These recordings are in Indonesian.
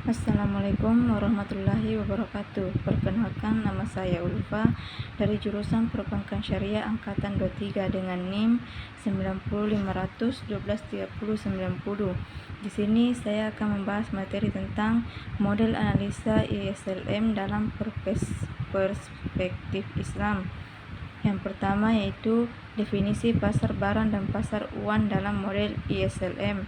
Assalamualaikum warahmatullahi wabarakatuh. Perkenalkan, nama saya Ulfa dari jurusan Perbankan Syariah Angkatan 23 dengan NIM 90500 Di sini saya akan membahas materi tentang model analisa ISLM dalam perspektif Islam. Yang pertama yaitu definisi pasar barang dan pasar uang dalam model ISLM.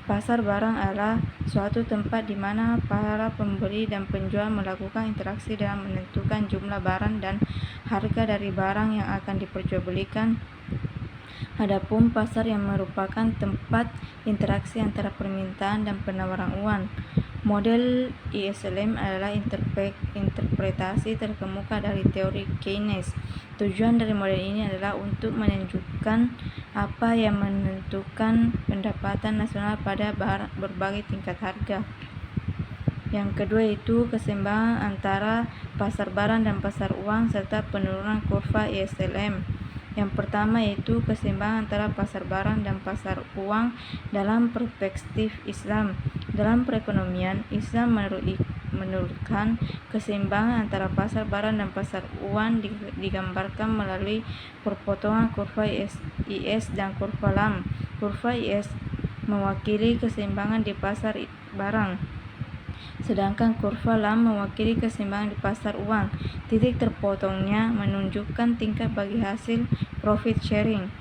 Pasar barang adalah suatu tempat di mana para pembeli dan penjual melakukan interaksi dalam menentukan jumlah barang dan harga dari barang yang akan diperjualbelikan. Adapun pasar yang merupakan tempat interaksi antara permintaan dan penawaran uang. Model ISLM adalah interpretasi terkemuka dari teori Keynes. Tujuan dari model ini adalah untuk menunjukkan apa yang menentukan pendapatan nasional pada berbagai tingkat harga. Yang kedua yaitu keseimbangan antara pasar barang dan pasar uang serta penurunan kurva ISLM. Yang pertama yaitu keseimbangan antara pasar barang dan pasar uang dalam perspektif Islam. Dalam perekonomian, Islam menurutkan keseimbangan antara pasar barang dan pasar uang digambarkan melalui perpotongan kurva IS dan kurva LAM. Kurva IS mewakili keseimbangan di pasar barang, sedangkan kurva LAM mewakili keseimbangan di pasar uang. Titik terpotongnya menunjukkan tingkat bagi hasil profit sharing,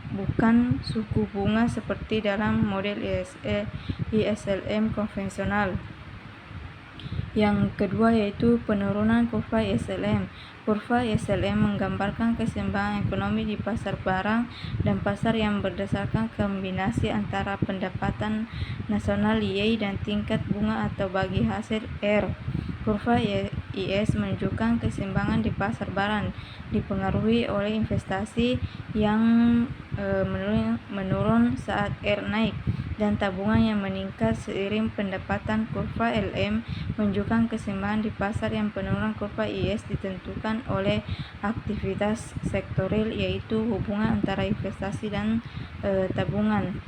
bukan suku bunga seperti dalam model ISLM konvensional. Yang kedua yaitu penurunan kurva ISLM. Kurva ISLM menggambarkan keseimbangan ekonomi di pasar barang dan pasar yang berdasarkan kombinasi antara pendapatan nasional Y dan tingkat bunga atau bagi hasil R. Kurva IS menunjukkan keseimbangan di pasar barang dipengaruhi oleh investasi yang menurun saat R naik dan tabungan yang meningkat seiring pendapatan. Kurva LM menunjukkan keseimbangan di pasar yang penurunan kurva IS ditentukan oleh aktivitas sektorial, yaitu hubungan antara investasi dan tabungan.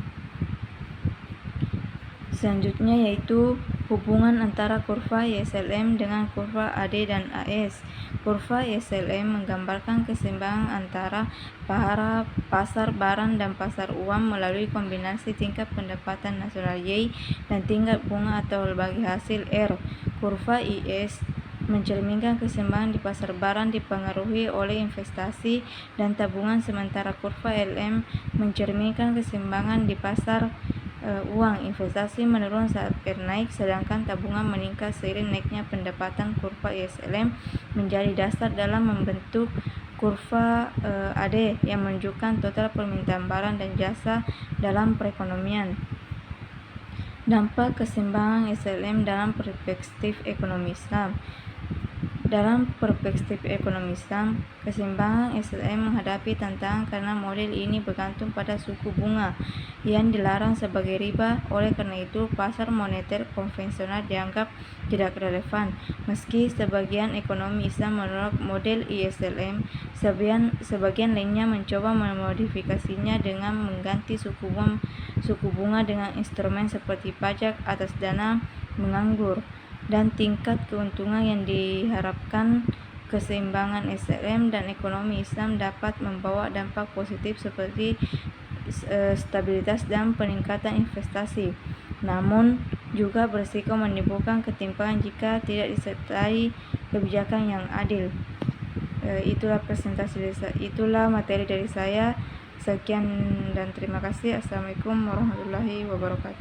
Selanjutnya yaitu hubungan antara kurva ISLM dengan kurva AD dan AS. Kurva ISLM menggambarkan keseimbangan antara para pasar barang dan pasar uang melalui kombinasi tingkat pendapatan nasional Y dan tingkat bunga atau bagi hasil R. Kurva IS mencerminkan keseimbangan di pasar barang dipengaruhi oleh investasi dan tabungan, sementara kurva LM mencerminkan keseimbangan di pasar uang. Investasi menurun saat R naik, sedangkan tabungan meningkat seiring naiknya pendapatan. Kurva ISLM menjadi dasar dalam membentuk kurva AD yang menunjukkan total permintaan barang dan jasa dalam perekonomian. Dampak keseimbangan ISLM dalam perspektif ekonomi Islam. Dalam perspektif ekonomi Islam, keseimbangan ISLM menghadapi tantangan karena model ini bergantung pada suku bunga yang dilarang sebagai riba. Oleh karena itu, pasar moneter konvensional dianggap tidak relevan. Meski sebagian ekonomi Islam menolak model ISLM, sebagian lainnya mencoba memodifikasinya dengan mengganti suku bunga dengan instrumen seperti pajak atas dana menganggur dan tingkat keuntungan yang diharapkan. Keseimbangan ISLM dan ekonomi Islam dapat membawa dampak positif seperti stabilitas dan peningkatan investasi, namun juga berisiko menimbulkan ketimpangan jika tidak disertai kebijakan yang adil. Itulah materi dari saya. Sekian dan terima kasih. Assalamualaikum warahmatullahi wabarakatuh.